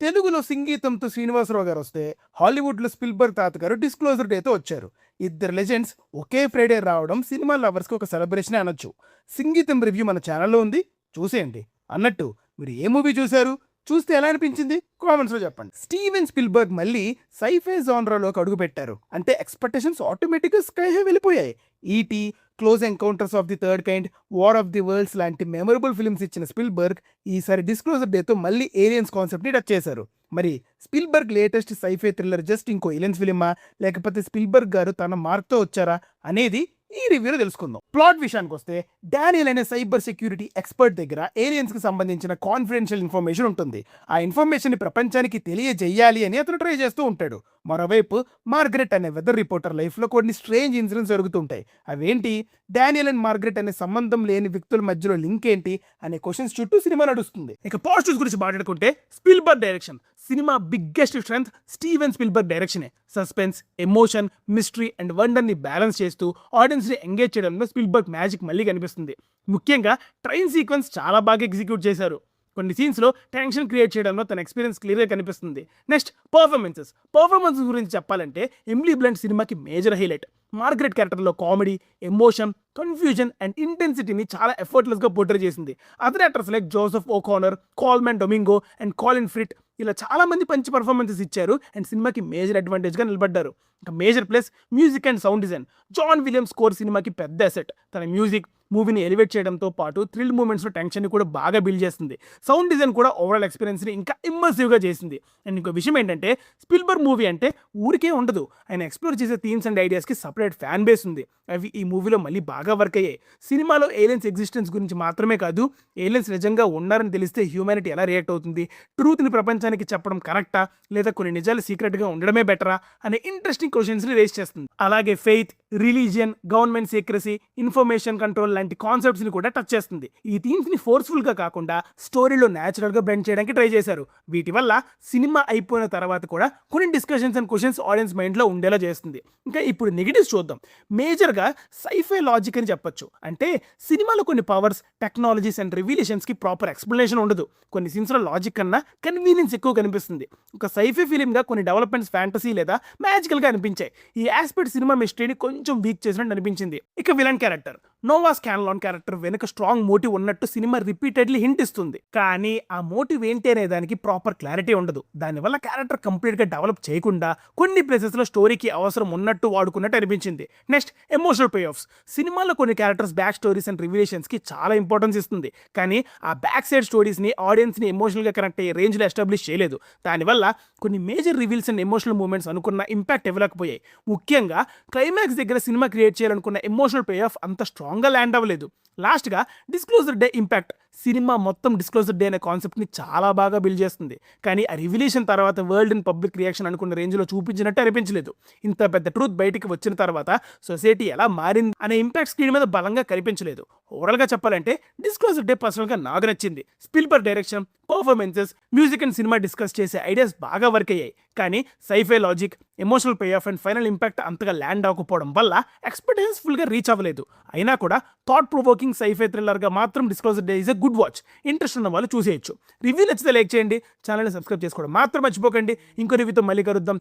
తెలుగులో సంగీతంతో శ్రీనివాసరావు గారు వస్తే, హాలీవుడ్‌లో స్పిల్బర్గ్ తాతగారు 'డిస్క్లోజర్ డే'తో వచ్చారు. ఇద్దరు లెజెండ్స్ ఒకే ఫ్రైడే రావడం సినిమా లవర్స్‌కి ఒక సెలబ్రేషనే అనొచ్చు. సంగీతం రివ్యూ మన ఛానల్‌లో ఉంది, చూసేయండి. అన్నట్టు మీరు ఏ మూవీ చూసారు? చూస్తే ఎలా అనిపించింది? కామెంట్స్‌లో చెప్పండి. స్టీవెన్ స్పిల్బర్గ్ మళ్ళీ సైఫై జానరాలోకి అడుగుపెట్టారు. అంటే ఎక్స్‌పెక్టేషన్స్ ఆటోమేటిక్‌గా స్కై హై వెళ్ళిపోయాయి. 'ET', 'close encounters of the third kind', 'war of the worlds' లాంటి మెమరబుల్ ఫిల్మ్స్ ఇచ్చిన స్పిల్బర్గ్ ఈసారి 'డిస్క్లోజర్ డే'తో మళ్ళీ ఏలియన్స్ కాన్సెప్ట్‌ని టచ్ చేశారు. మరి Spielberg latest sci-fi thriller just ఇంకో ఏలియన్స్ ఫిలిమా, లేకపోతే స్పిల్బర్గ్ గారు తన మార్క్‌తో వచ్చారా అనేది ఈ రివ్యూలో తెలుసుకుందాం. ప్లాట్ విషయానికి వస్తే, డానియల్ అనే సైబర్ సెక్యూరిటీ ఎక్స్పర్ట్ దగ్గర ఏలియన్స్ కి సంబంధించిన కాన్ఫిడెన్షియల్ ఇన్ఫర్మేషన్ ఉంటుంది. ఆ ఇన్ఫర్మేషన్ ని ప్రపంచానికి తెలియజేయాలి అని అతను ట్రై చేస్తూ ఉంటాడు. మరోవైపు మార్గరెట్ అనే వెదర్ రిపోర్టర్ లైఫ్ లో కొన్ని స్ట్రేంజ్ ఇన్సిడెంట్స్ జరుగుతుంటాయి. అవేంటి, డానియల్ అండ్ మార్గరెట్ అనే సంబంధం లేని వ్యక్తుల మధ్యలో లింక్ ఏంటి అనే క్వశ్చన్స్ చుట్టూ సినిమా నడుస్తుంది. ఇక పాజిటివ్స్ గురించి మాట్లాడుకుంటే, Spielberg direction. Cinema biggest strength Steven Spielberg డైరెక్షనే. Suspense, emotion, mystery and wonder ని బ్యాలెన్స్ చేస్తూ ఆడియన్స్ ని ఎంగేజ్ చేయడంలో స్పిల్బర్గ్ మ్యాజిక్ మళ్ళీ కనిపిస్తుంది. ముఖ్యంగా ట్రైన్ సీక్వెన్స్ చాలా బాగా ఎగ్జిక్యూట్ చేశారు. కొన్ని సీన్స్లో టెన్షన్ క్రియేట్ చేయడంలో తన ఎక్స్పీరియన్స్ క్లియర్గా కనిపిస్తుంది. నెక్స్ట్ పర్ఫార్మెన్సెస్ గురించి చెప్పాలంటే, ఎమిలీ బ్లంట్ సినిమాకి మేజర్ హైలైట్. మార్గరెట్ క్యారెక్టర్లో కామెడీ, ఎమోషన్, కన్ఫ్యూజన్ అండ్ ఇంటెన్సిటీని చాలా ఎఫర్ట్లెస్గా పోర్ట్రే చేసింది. Other actors like Joseph O'Connor, Colman Domingo and Colin Firth ఇలా చాలా మంది మంచి పర్ఫార్మెన్సెస్ ఇచ్చారు అండ్ సినిమాకి మేజర్ అడ్వాంటేజ్గా నిలబడ్డారు. ఇంకా major plus music and sound design. John Williams score సినిమాకి పెద్ద అసెట్. తన మ్యూజిక్ మూవీని ఎలివేట్ చేయడంతో పాటు థ్రిల్ మూమెంట్స్లో టెన్షన్ని కూడా బాగా బిల్డ్ చేస్తుంది. సౌండ్ డిజైన్ కూడా ఓవరాల్ ఎక్స్పీరియన్స్ని ఇంకా ఇమ్మర్సివ్గా చేసింది. అండ్ ఇంకో విషయం ఏంటంటే, స్పిల్బర్గ్ మూవీ అంటే ఊరికే ఉండదు. ఆయన ఎక్స్ప్లోర్ చేసే థీమ్స్ అండ్ ఐడియాస్కి సపరేట్ ఫ్యాన్ బేస్ ఉంది. అవి ఈ మూవీలో మళ్ళీ బాగా వర్క్ అయ్యాయి. సినిమాలో ఏలియన్స్ ఎగ్జిస్టెన్స్ గురించి మాత్రమే కాదు, ఏలియన్స్ నిజంగా ఉన్నారని తెలిస్తే హ్యూమానిటీ ఎలా రియాక్ట్ అవుతుంది, ట్రూత్ని ప్రపంచానికి చెప్పడం కరెక్టా లేదా కొన్ని నిజాలు సీక్రెట్గా ఉండడమే బెటరా అనే ఇంట్రెస్టింగ్ క్వశ్చన్స్ని రేస్ చేస్తుంది. అలాగే faith, religion, government secrecy, information control లాంటి కాన్సెప్ట్స్ని కూడా టచ్ చేస్తుంది. ఈ థీమ్స్ని ఫోర్స్ఫుల్గా కాకుండా స్టోరీలో న్యాచురల్గా బ్లెండ్ చేయడానికి ట్రై చేశారు. వీటి వల్ల సినిమా అయిపోయిన తర్వాత కూడా కొన్ని డిస్కషన్స్ అండ్ క్వశ్చన్స్ ఆడియన్స్ మైండ్లో ఉండేలా చేస్తుంది. ఇంకా ఇప్పుడు నెగిటివ్స్ చూద్దాం. మేజర్గా సైఫై లాజిక్ అని చెప్పొచ్చు. అంటే సినిమాలో కొన్ని పవర్స్, టెక్నాలజీస్ అండ్ రివీలేషన్స్కి ప్రాపర్ ఎక్స్ప్లెనేషన్ ఉండదు. కొన్ని సీన్స్లో లాజిక్ కన్నా కన్వీనియన్స్ ఎక్కువ కనిపిస్తుంది. ఒక సైఫై ఫిలింగా కొన్ని డెవలప్మెంట్స్ ఫ్యాంటసీ లేదా మ్యాజికల్గా అనిపించాయి. ఈ ఆస్పెక్ట్ సినిమా మిస్టరీని కొంచెం వీక్ చేసినట్టు అనిపించింది. ఇక విలన్ క్యారెక్టర్, నోవా స్కాన్లాన్ క్యారెక్టర్ వెనుక స్ట్రాంగ్ మోటివ్ ఉన్నట్టు సినిమా రిపీటెడ్లీ హింట్ ఇస్తుంది. కానీ ఆ మోటివ్ ఏంటి అనే దానికి ప్రాపర్ క్లారిటీ ఉండదు. దానివల్ల క్యారెక్టర్ కంప్లీట్గా డెవలప్ చేయకుండా కొన్ని ప్లేసెస్లో స్టోరీకి అవసరం ఉన్నట్టు వాడుకున్నట్టు అనిపించింది. Next emotional pay offs. సినిమాలో కొన్ని క్యారెక్టర్స్ బ్యాక్ స్టోరీస్ అండ్ రివిలేషన్స్కి చాలా ఇంపార్టెన్స్ ఇస్తుంది. కానీ ఆ బ్యాక్ సైడ్ స్టోరీస్ని ఆడియన్స్ని ఎమోషనల్గా కనెక్ట్ అయ్యే రేంజ్లో ఎస్టాబ్లిష్ చేయలేదు. దానివల్ల కొన్ని major reveals and emotional moments అనుకున్న ఇంపాక్ట్ ఇవ్వలేకపోయాయి. ముఖ్యంగా క్లైమాక్స్ దగ్గర సినిమా క్రియేట్ చేయాలనుకున్న ఎమోషనల్ పే ఆఫ్ అంత స్ట్రాంగ్గా ల్యాండ్ అవ్వలేదు. లాస్ట్గా డిస్క్లోజర్ డే ఇంపాక్ట్. సినిమా మొత్తం డిస్క్లోజర్ డే అనే కాన్సెప్ట్ని చాలా బాగా బిల్డ్ చేస్తుంది. కానీ ఆ రివిలేషన్ తర్వాత వరల్డ్ అండ్ పబ్లిక్ రియాక్షన్ అనుకున్న రేంజ్లో చూపించినట్టు అనిపించలేదు. ఇంత పెద్ద ట్రూత్ బయటికి వచ్చిన తర్వాత సొసైటీ ఎలా మారింది అనే ఇంపాక్ట్ స్క్రీన్ మీద బలంగా కనిపించలేదు. ఓవరాల్గా చెప్పాలంటే డిస్క్లోజర్ డే పర్సనల్గా నాకు నచ్చింది. Spielberg direction, performances, music and cinema discuss చేసే ఐడియాస్ బాగా వర్క్ అయ్యాయి. కానీ sci-fi logic, emotional payoff and final impact అంతగా ల్యాండ్ అవ్వకపోవడం వల్ల ఎక్స్పెక్టేషన్స్ ఫుల్గా రీచ్ అవ్వలేదు. అయినా కూడా థాట్ ప్రొవోకింగ్ సైఫై థ్రిల్లర్గా మాత్రం disclosure day is a good watch. Interest ఉన్న వాళ్ళు చూసేయచ్చు. రివ్యూ నచ్చితే లైక్ చేయండి, ఛానల్ని సబ్స్క్రైబ్ చేసుకోవడం మాత్రం మర్చిపోకండి. ఇంకో రివ్యూతో మళ్ళీ కలుద్దాం.